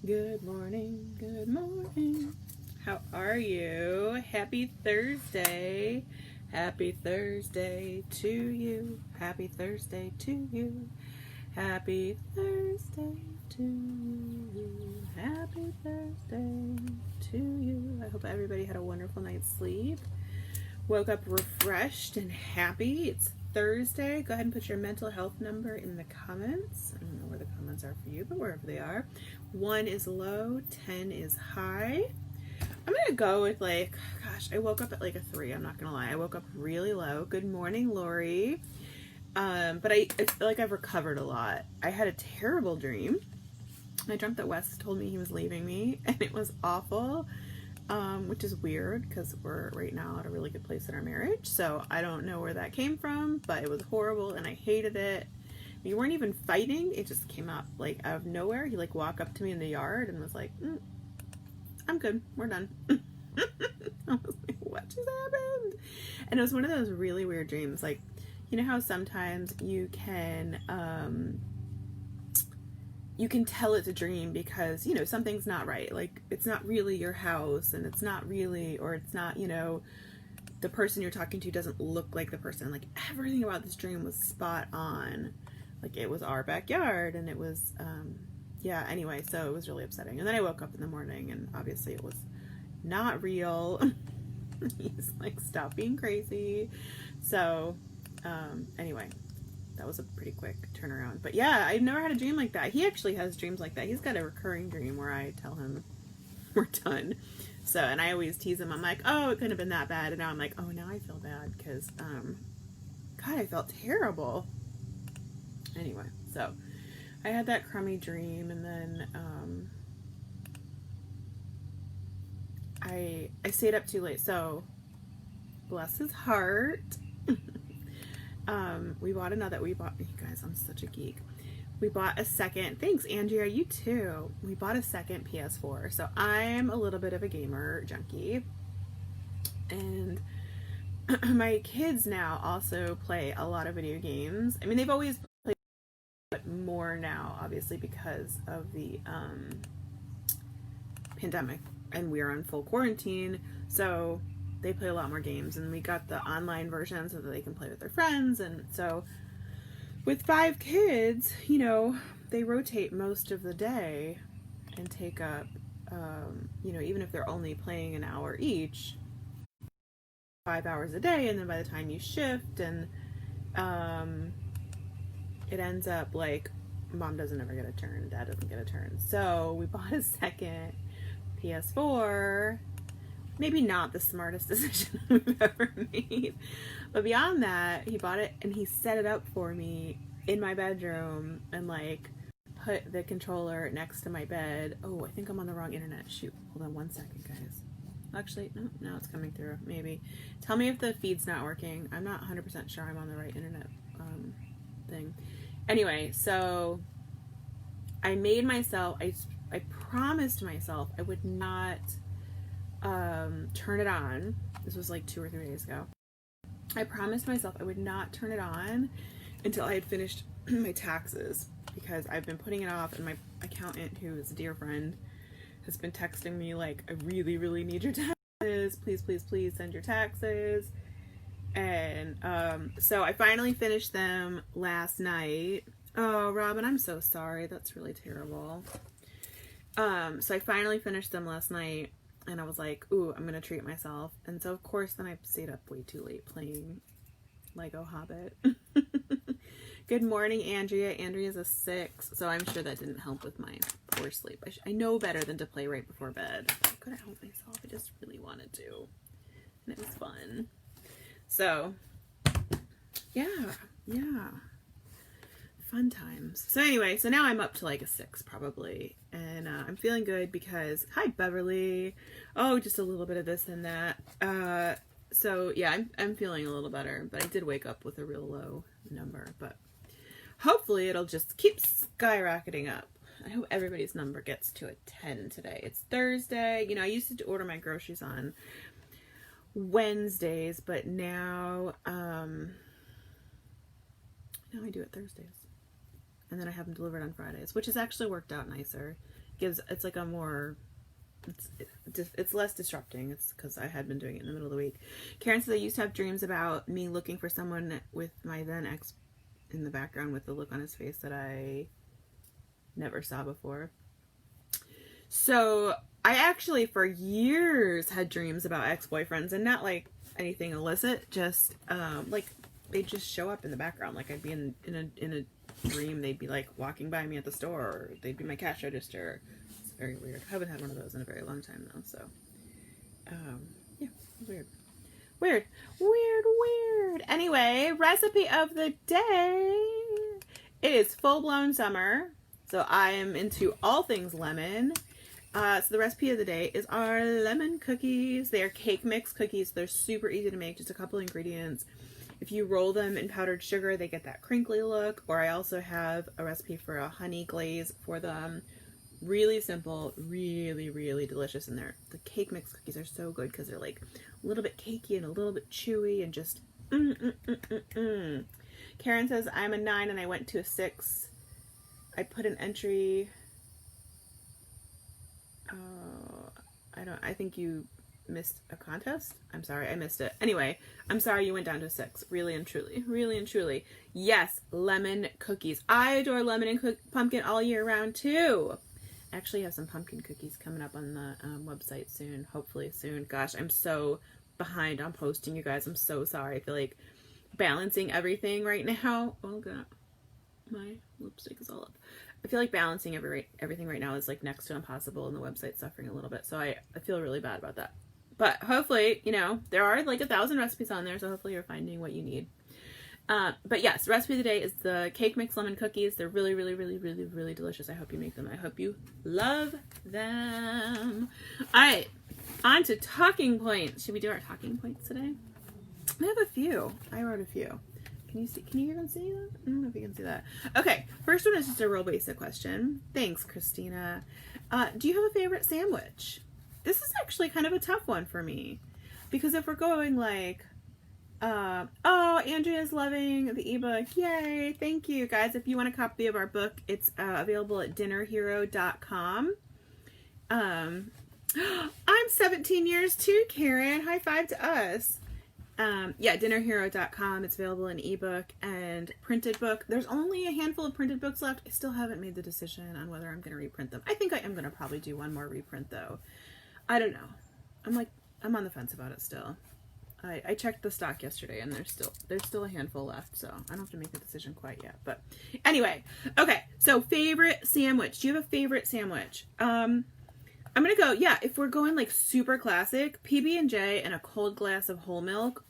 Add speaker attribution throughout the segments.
Speaker 1: Good morning, good morning. How are you? Happy Thursday. Happy Thursday to you. Happy Thursday to you. Happy Thursday to you. Happy Thursday to you. I hope everybody had a wonderful night's sleep. Woke up refreshed and happy. It's Thursday. Go ahead and put your mental health number in the comments. I don't know where the comments are for you, but wherever they are. 1 is low, 10 is high. I'm going to go with I woke up at a 3. I'm not going to lie. I woke up really low. Good morning, Lori. But I feel like I've recovered a lot. I had a terrible dream. I dreamt that Wes told me he was leaving me, and it was awful. Which is weird because we're right now at a really good place in our marriage. So I don't know where that came from, but it was horrible and I hated it. We weren't even fighting. It just came up out of nowhere. He walked up to me in the yard and was like, I'm good. We're done. I was like, what just happened? And it was one of those really weird dreams. You know how sometimes you can tell it's a dream because, something's not right. It's not really your house and it's not really, or it's not, the person you're talking to doesn't look like the person. Everything about this dream was spot on. It was our backyard and it was, anyway, so it was really upsetting. And then I woke up in the morning and obviously it was not real. He's stop being crazy. So, anyway. That was a pretty quick turnaround. But yeah, I've never had a dream like that. He actually has dreams like that. He's got a recurring dream where I tell him we're done. So, and I always tease him. I'm like, oh, it couldn't have been that bad. And now I'm like, oh, now I feel bad because, God, I felt terrible. Anyway, so I had that crummy dream and then I stayed up too late. So, bless his heart. We bought, you guys, I'm such a geek. We bought a second, thanks Andrea, you too. We bought a second PS4. So I'm a little bit of a gamer junkie. And my kids now also play a lot of video games. I mean, they've always played, but more now, obviously, because of the pandemic. And we're on full quarantine. So they play a lot more games, and we got the online version so that they can play with their friends. And so with 5 kids, they rotate most of the day and take up, even if they're only playing an hour each, 5 hours a day. And then by the time you shift and it ends up mom doesn't ever get a turn, dad doesn't get a turn. So we bought a second PS4. Maybe not the smartest decision we've ever made. But beyond that, he bought it and he set it up for me in my bedroom and put the controller next to my bed. Oh, I think I'm on the wrong internet. Shoot. Hold on 1 second, guys. Actually, no, now it's coming through. Maybe. Tell me if the feed's not working. I'm not 100% sure I'm on the right internet thing. Anyway, so I made myself, I promised myself I would not turn it on. This was 2 or 3 days ago. I promised myself I would not turn it on until I had finished my taxes because I've been putting it off, and my accountant, who is a dear friend, has been texting me I really, really need your taxes. Please, please, please send your taxes. And so I finally finished them last night. Oh, Robin, I'm so sorry. That's really terrible. So I finally finished them last night. And I was like, ooh, I'm going to treat myself. And so, of course, then I stayed up way too late playing Lego Hobbit. Good morning, Andrea. Andrea's a 6, so I'm sure that didn't help with my poor sleep. I know better than to play right before bed. I couldn't help myself. I just really wanted to. And it was fun. So, yeah. Fun times. So anyway, so now I'm up to a 6 probably. And I'm feeling good because, hi Beverly. Oh, just a little bit of this and that. So yeah, I'm feeling a little better, but I did wake up with a real low number, but hopefully it'll just keep skyrocketing up. I hope everybody's number gets to a 10 today. It's Thursday. I used to order my groceries on Wednesdays, but now I do it Thursdays. And then I have them delivered on Fridays, which has actually worked out nicer. it's like a more, it's less disrupting. It's because I had been doing it in the middle of the week. Karen says, I used to have dreams about me looking for someone with my then ex in the background with the look on his face that I never saw before. So I actually for years had dreams about ex-boyfriends, and not like anything illicit, just like they just show up in the background. Like I'd be in a dream, they'd be like walking by me at the store, or they'd be my cash register. It's very weird. I haven't had one of those in a very long time though, so yeah, weird. Anyway, recipe of the day. It is full-blown summer, so I am into all things lemon. So the recipe of the day is our lemon cookies. They are cake mix cookies. They're super easy to make, just a couple ingredients. If you roll them in powdered sugar, they get that crinkly look. Or I also have a recipe for a honey glaze for them. Really simple, really delicious. And the cake mix cookies are so good because they're like a little bit cakey and a little bit chewy and just Karen says, I'm a 9 and I went to a 6. I put an entry. I think you missed a contest. I'm sorry, I missed it. Anyway, I'm sorry you went down to a 6. Really and truly. Yes, lemon cookies. I adore lemon and pumpkin all year round too. I actually have some pumpkin cookies coming up on the website soon. Hopefully soon. Gosh, I'm so behind on posting, you guys. I'm so sorry. I feel like balancing everything right now. Oh god, my lipstick is all up. I feel like balancing everything right now is like next to impossible, and the website's suffering a little bit, so I feel really bad about that. But hopefully, you know, there are like 1,000 recipes on there, so hopefully you're finding what you need. But yes, recipe of the day is the cake mix lemon cookies. They're really delicious. I hope you make them. I hope you love them. All right, on to talking points. Should we do our talking points today? I have a few. I wrote a few. Can you see? Can you even see that? I don't know if you can see that. Okay, first one is just a real basic question. Thanks, Christina. Do you have a favorite sandwich? This is actually kind of a tough one for me, because if we're going like, oh, Andrea's loving the ebook. Yay! Thank you, guys. If you want a copy of our book, it's available at dinnerhero.com. I'm 17 years too, Karen. High five to us. Yeah, dinnerhero.com. It's available in ebook and printed book. There's only a handful of printed books left. I still haven't made the decision on whether I'm going to reprint them. I think I am going to probably do one more reprint though. I don't know. I'm on the fence about it still. I checked the stock yesterday and there's still a handful left, so I don't have to make a decision quite yet. But anyway, okay. So favorite sandwich. Do you have a favorite sandwich? I'm going to go, yeah, if we're going like super classic, PB&J and a cold glass of whole milk,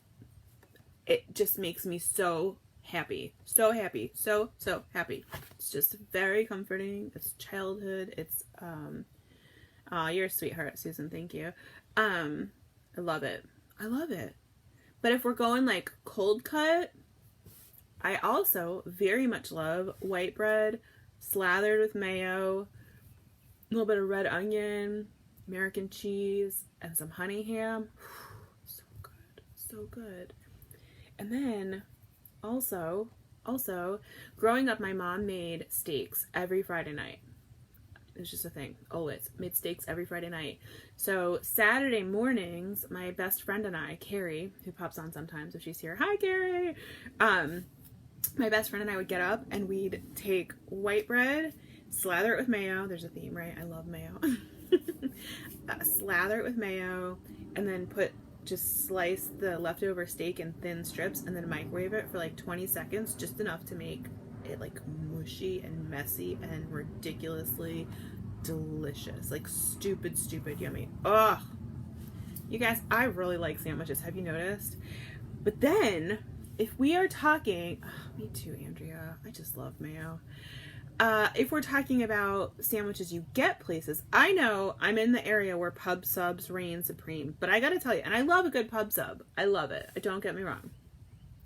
Speaker 1: it just makes me so happy. So happy. So happy. It's just very comforting. It's childhood. It's, you're a sweetheart, Susan. Thank you. I love it. But if we're going like cold cut, I also very much love white bread slathered with mayo, a little bit of red onion, American cheese, and some honey ham. So good. And then also, growing up, my mom made steaks every Friday night. It was just a thing. Always made steaks every Friday night. So Saturday mornings, my best friend and I, Carrie, who pops on sometimes if she's here. Hi, Carrie. My best friend and I would get up and we'd take white bread, slather it with mayo. There's a theme, right? I love mayo. Slather it with mayo, and then just slice the leftover steak in thin strips, and then microwave it for like 20 seconds, just enough to make it like mushy and messy and ridiculously delicious. Like stupid yummy. Ugh. You guys, I really like sandwiches. Have you noticed? But then, if we are talking, oh, me too, Andrea. I just love mayo. If we're talking about sandwiches you get places, I know I'm in the area where pub subs reign supreme, but I gotta tell you, and I love a good pub sub. I love it. Don't get me wrong.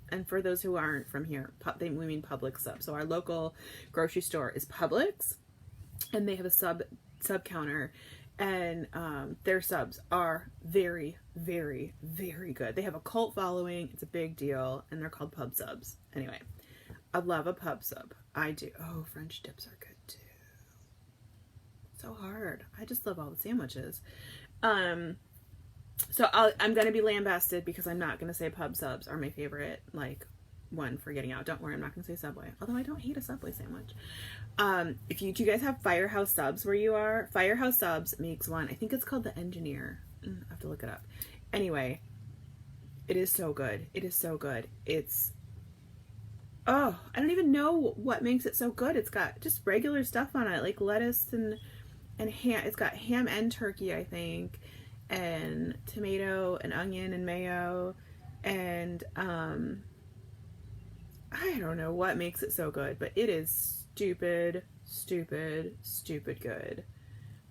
Speaker 1: And for those who aren't from here, we mean Publix sub. So our local grocery store is Publix, and they have a sub counter, and their subs are very good. They have a cult following. It's a big deal, and they're called pub subs. Anyway, I love a pub sub. I do. Oh, French dips are good too. So hard. I just love all the sandwiches. So I'm going to be lambasted because I'm not going to say pub subs are my favorite, like, one for getting out. Don't worry, I'm not going to say Subway. Although I don't hate a Subway sandwich. Do you guys have Firehouse Subs where you are? Firehouse Subs makes one. I think it's called the Engineer. I have to look it up. Anyway, it is so good. It is so good. It's, oh, I don't even know what makes it so good. It's got just regular stuff on it, like lettuce and ham. It's got ham and turkey, I think, and tomato and onion and mayo, and I don't know what makes it so good, but it is stupid good.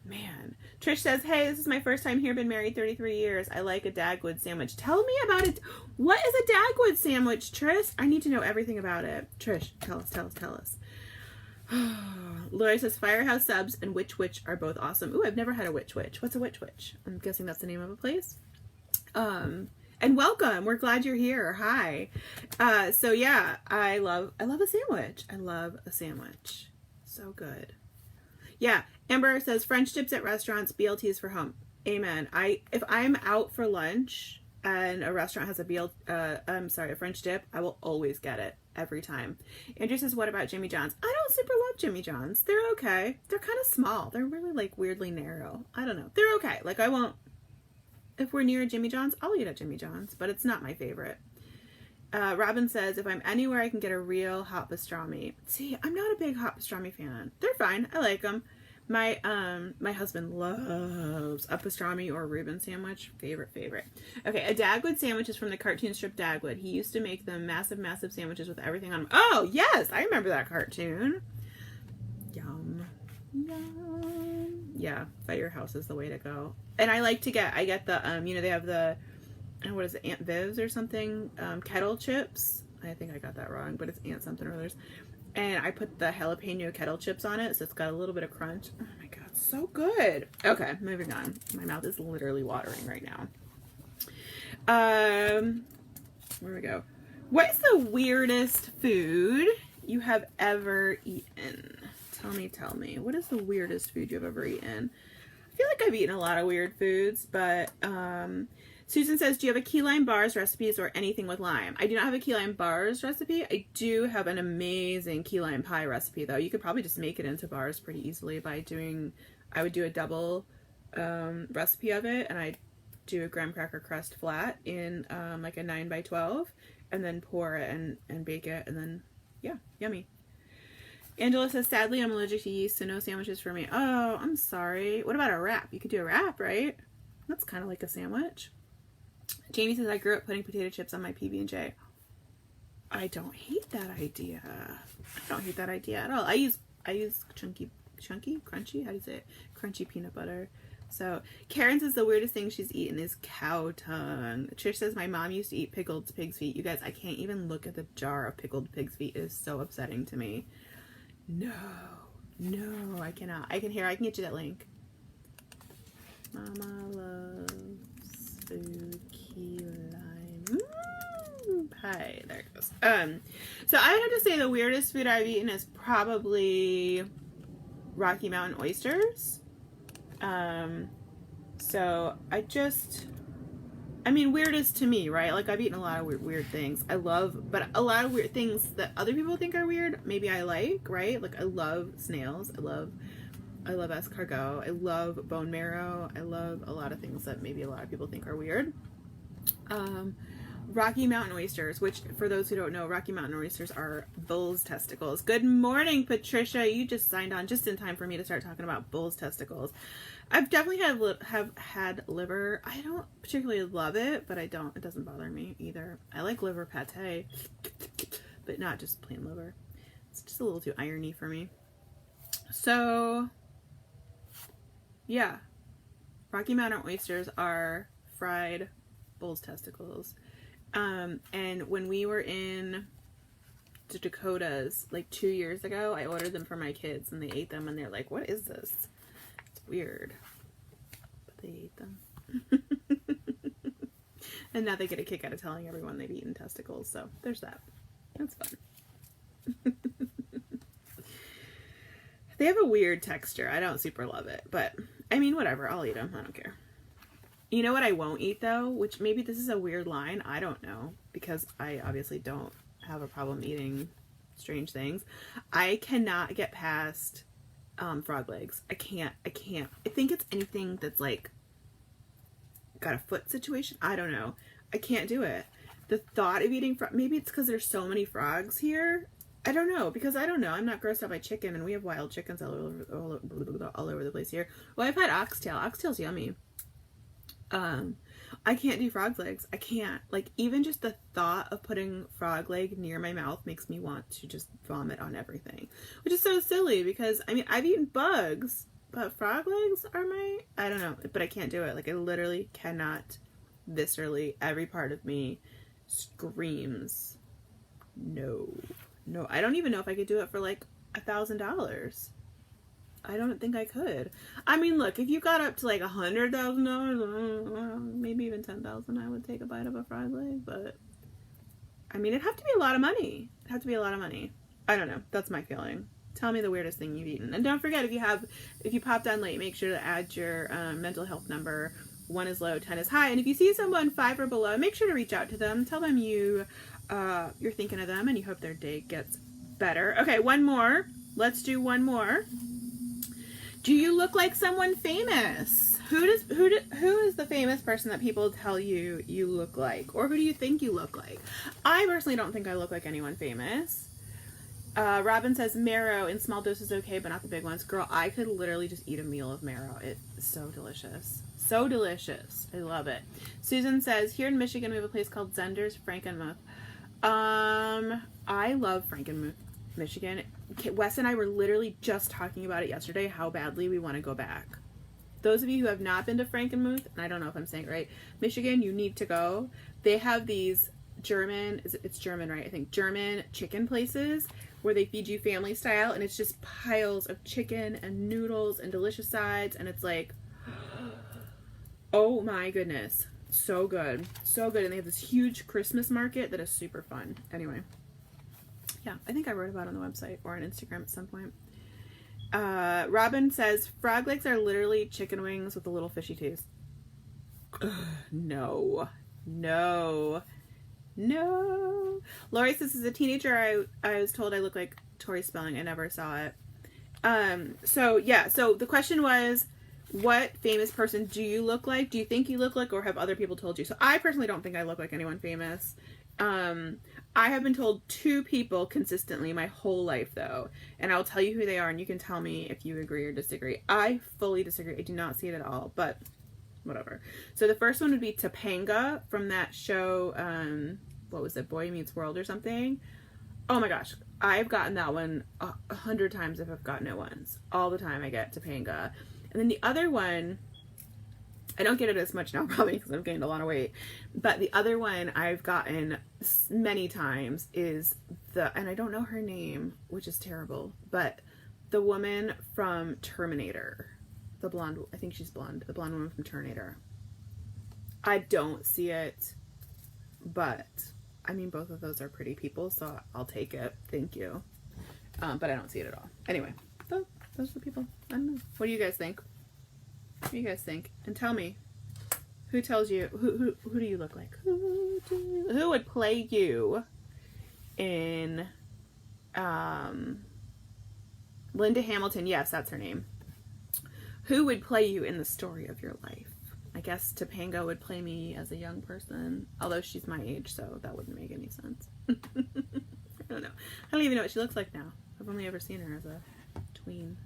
Speaker 1: Man. Trish says, hey, this is my first time here, been married 33 years. I like a Dagwood sandwich. Tell me about it. What is a Dagwood sandwich, Trish? I need to know everything about it. Trish, tell us. Lori says, Firehouse Subs and Witch Witch are both awesome. Ooh, I've never had a Witch Witch. What's a Witch Witch? I'm guessing that's the name of a place. And welcome. We're glad you're here. Hi. So yeah, I love a sandwich. I love a sandwich. So good. Yeah. Amber says French dips at restaurants, BLTs for home. Amen. If I'm out for lunch and a restaurant has a French dip, I will always get it every time. Andrew says, what about Jimmy John's? I don't super love Jimmy John's. They're okay. They're kind of small. They're really like weirdly narrow. I don't know. They're okay. Like I won't, if we're near Jimmy John's, I'll eat at Jimmy John's, but it's not my favorite. Robin says, if I'm anywhere, I can get a real hot pastrami. See, I'm not a big hot pastrami fan. They're fine. I like them. My husband loves a pastrami or a Reuben sandwich. Favorite. Okay, a Dagwood sandwich is from the cartoon strip Dagwood. He used to make them massive sandwiches with everything on them. Oh, yes, I remember that cartoon. Yum. Yeah, Firehouse is the way to go. And I get the, they have the, what is it, Aunt Viv's or something, kettle chips. I think I got that wrong, but it's Aunt something or others. And I put the jalapeno kettle chips on it, so it's got a little bit of crunch. Oh my god, so good. Okay, moving on. My mouth is literally watering right now. Where we go? What is the weirdest food you have ever eaten? Tell me. What is the weirdest food you've ever eaten? I feel like I've eaten a lot of weird foods, but Susan says, do you have a key lime bars recipes or anything with lime? I do not have a key lime bars recipe. I do have an amazing key lime pie recipe, though. You could probably just make it into bars pretty easily by I would do a double recipe of it, and I do a graham cracker crust flat in like a 9x12, and then pour it and bake it, and then, yeah, yummy. Angela says, sadly, I'm allergic to yeast, so no sandwiches for me. Oh, I'm sorry. What about a wrap? You could do a wrap, right? That's kind of like a sandwich. Jamie says, I grew up putting potato chips on my PB&J. I don't hate that idea. I don't hate that idea at all. I use crunchy, how do you say it? Crunchy peanut butter. So, Karen says the weirdest thing she's eaten is cow tongue. Trish says, my mom used to eat pickled pig's feet. You guys, I can't even look at the jar of pickled pig's feet. It is so upsetting to me. No, I cannot. I can get you that link. Mama loves food, key lime pie. There it goes. So I would have to say the weirdest food I've eaten is probably Rocky Mountain oysters. So weirdest to me, right? Like I've eaten a lot of weird things. But a lot of weird things that other people think are weird, maybe I like, right? Like I love snails. I love escargot. I love bone marrow. I love a lot of things that maybe a lot of people think are weird. Rocky Mountain oysters, which for those who don't know, Rocky Mountain oysters are bull's testicles. Good morning, Patricia. You just signed on just in time for me to start talking about bull's testicles. I've definitely have had liver. I don't particularly love it, but it doesn't bother me either. I like liver pate, but not just plain liver. It's just a little too irony for me. So, yeah. Rocky Mountain oysters are fried bull's testicles. And when we were in the Dakotas like 2 years ago, I ordered them for my kids and they ate them and they're like, what is this? It's weird. But they ate them. And now they get a kick out of telling everyone they've eaten testicles. So there's that. That's fun. They have a weird texture. I don't super love it, but I mean, whatever. I'll eat them. I don't care. You know what I won't eat though, which maybe this is a weird line. I don't know, because I obviously don't have a problem eating strange things. I cannot get past frog legs. I can't. I think it's anything that's like got a foot situation. I don't know. I can't do it. The thought of eating maybe it's because there's so many frogs here. I don't know, because I don't know. I'm not grossed out by chicken, and we have wild chickens all over the place here. Well, I've had oxtail. Oxtail's yummy. I can't do frog legs. I can't. Like, even just the thought of putting frog leg near my mouth makes me want to just vomit on everything, which is so silly because, I mean, I've eaten bugs, but frog legs are I don't know, but I can't do it. Like, I literally cannot. Viscerally, every part of me screams, no. No, I don't even know if I could do it for like $1,000. I don't think I could. I mean, look, if you got up to like $100,000, maybe even $10,000, I would take a bite of a frog leg. But I mean, it'd have to be a lot of money. It'd have to be a lot of money. I don't know. That's my feeling. Tell me the weirdest thing you've eaten, and don't forget, if you popped on late, make sure to add your mental health number. 1 is low, 10 is high, and if you see someone 5 or below, make sure to reach out to them. Tell them you're thinking of them and you hope their day gets better. Okay, one more. Let's do one more. Do you look like someone famous? Who is the famous person that people tell you you look like, or who do you think you look like? I personally don't think I look like anyone famous. Robin says marrow in small doses okay, but not the big ones. Girl, I could literally just eat a meal of marrow. It's so delicious. So delicious. I love it. Susan says, here in Michigan we have a place called Zender's Frankenmuth. I love Frankenmuth, Michigan. Wes and I were literally just talking about it yesterday, how badly we want to go back. Those of you who have not been to Frankenmuth, and I don't know if I'm saying it right, Michigan, you need to go. They have these it's German, right? I think German chicken places where they feed you family style, and it's just piles of chicken and noodles and delicious sides, and it's like, oh my goodness, so good, so good. And they have this huge Christmas market that is super fun. Anyway, yeah, I think I wrote about it on the website or on Instagram at some point. Robin says frog legs are literally chicken wings with a little fishy taste. No. Lori says, as a teenager I was told I look like Tori Spelling. I never saw it. So the question was, what famous person do you look like? Do you think you look like, or have other people told you? So I personally don't think I look like anyone famous. I have been told 2 people consistently my whole life, though, and I'll tell you who they are, and you can tell me if you agree or disagree. I fully disagree. I do not see it at all, but whatever. So the first one would be Topanga from that show, what was it, Boy Meets World or something? Oh my gosh, I've gotten that one 100 times if I've gotten it once. All the time I get Topanga. And then the other one, I don't get it as much now probably because I've gained a lot of weight, but the other one I've gotten many times is and I don't know her name, which is terrible, but the woman from Terminator, the blonde, I think she's blonde, the blonde woman from Terminator. I don't see it, but I mean, both of those are pretty people, so I'll take it. Thank you. But I don't see it at all. Anyway, those are the people. I don't know. What do you guys think? What do you guys think? And tell me, who tells you, who do you look like? Who would play you in, Linda Hamilton? Yes, that's her name. Who would play you in the story of your life? I guess Topanga would play me as a young person, although she's my age, so that wouldn't make any sense. I don't know. I don't even know what she looks like now. I've only ever seen her as a tween.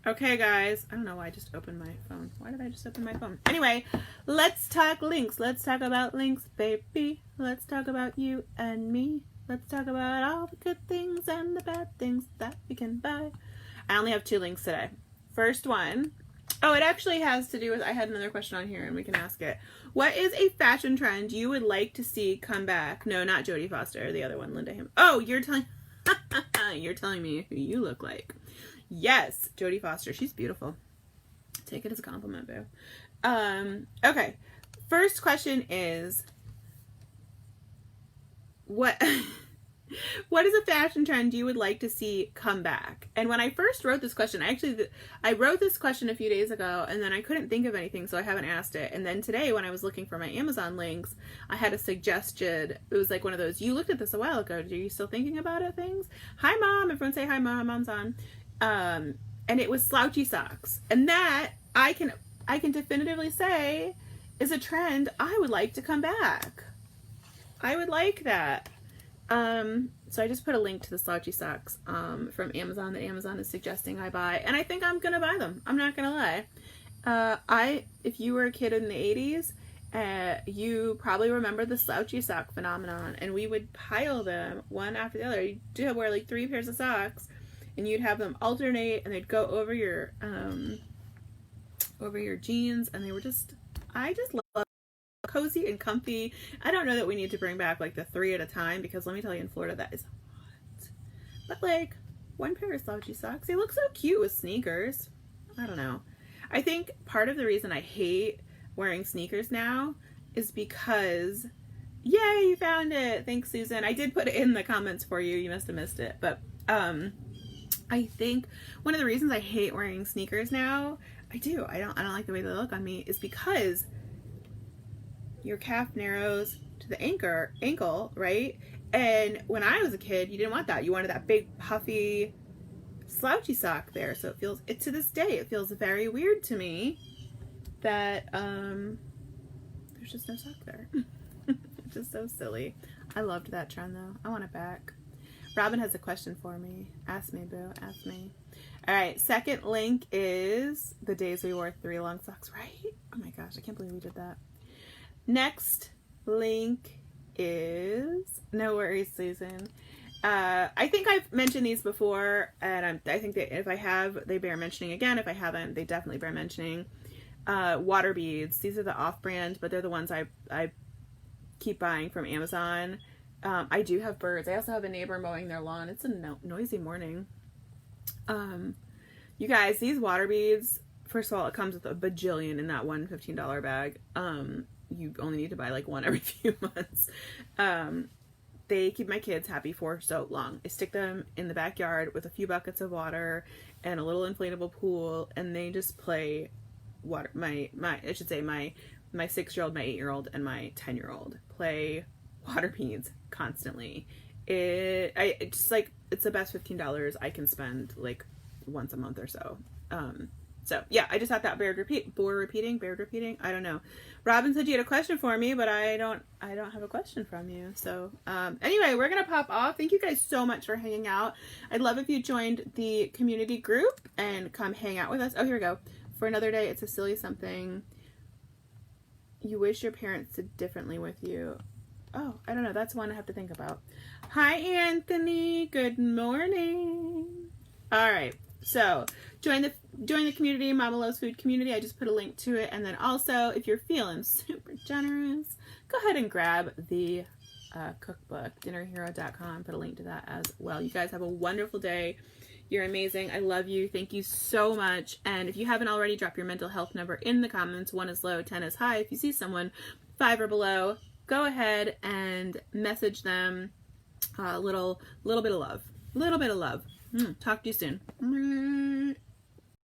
Speaker 1: Okay, guys. I don't know why I just opened my phone. Why did I just open my phone? Anyway, let's talk links. Let's talk about links, baby. Let's talk about you and me. Let's talk about all the good things and the bad things that we can buy. I only have 2 links today. First one. Oh, it actually has to do with, I had another question on here and we can ask it. What is a fashion trend you would like to see come back? No, not Jodie Foster. The other one, Linda Ham. Oh, you're telling me who you look like. Yes, Jodie Foster. She's beautiful. Take it as a compliment, boo. Okay. First question is, what What is a fashion trend you would like to see come back? And when I first wrote this question, I wrote this question a few days ago, and then I couldn't think of anything, so I haven't asked it. And then today, when I was looking for my Amazon links, I had a suggestion. It was like one of those, you looked at this a while ago, are you still thinking about it things? Hi, Mom. Everyone say hi, Mom. Mom's on. And it was slouchy socks. And that, I can definitively say, is a trend I would like to come back. I would like that. So I just put a link to the slouchy socks from Amazon that Amazon is suggesting I buy, and I think I'm gonna buy them. I'm not gonna lie. If you were a kid in the 80s, you probably remember the slouchy sock phenomenon, and we would pile them one after the other. You'd wear like 3 pairs of socks, and you'd have them alternate, and they'd go over your jeans, and they were I just love cozy and comfy. I don't know that we need to bring back like the 3 at a time, because let me tell you, in Florida that is hot. But like 1 pair of slouchy socks, they look so cute with sneakers. I don't know. I think part of the reason I hate wearing sneakers now is because, yay, you found it. Thanks, Susan. I did put it in the comments for you. You must have missed it. But I think one of the reasons I hate wearing sneakers now, I don't like the way they look on me, is because your calf narrows to the ankle, right? And when I was a kid, you didn't want that. You wanted that big, puffy, slouchy sock there. So to this day, it feels very weird to me that there's just no sock there. It's just so silly. I loved that trend though. I want it back. Robin has a question for me. Ask me, boo. Ask me. All right. Second link is the days we wore 3 long socks, right? Oh my gosh, I can't believe we did that. Next link is, no worries, Susan. I think I've mentioned these before, and I think that if I have, they bear mentioning again. If I haven't, they definitely bear mentioning. Water beads. These are the off-brand, but they're the ones I keep buying from Amazon. I do have birds. I also have a neighbor mowing their lawn. It's a noisy morning. You guys, these water beads, first of all, it comes with a bajillion in that one $15 bag. You only need to buy like one every few months. They keep my kids happy for so long. I stick them in the backyard with a few buckets of water and a little inflatable pool, and they just play water. My 6-year-old, my 8-year-old, and my 10-year-old play water beads constantly. It's the best $15 I can spend like once a month or so. So yeah, I just thought that bared repeating. I don't know. Robin said you had a question for me, but I don't have a question from you. So anyway, we're gonna pop off. Thank you guys so much for hanging out. I'd love if you joined the community group and come hang out with us. Oh, here we go. For another day, it's a silly something you wish your parents did differently with you. Oh, I don't know. That's one I have to think about. Hi, Anthony. Good morning. All right. So join the community, Mama Loves Food community. I just put a link to it. And then also, if you're feeling super generous, go ahead and grab the cookbook, dinnerhero.com. Put a link to that as well. You guys have a wonderful day. You're amazing. I love you. Thank you so much. And if you haven't already, drop your mental health number in the comments. 1 is low, 10 is high. If you see someone 5 or below, go ahead and message them a little bit of love. Talk to you soon.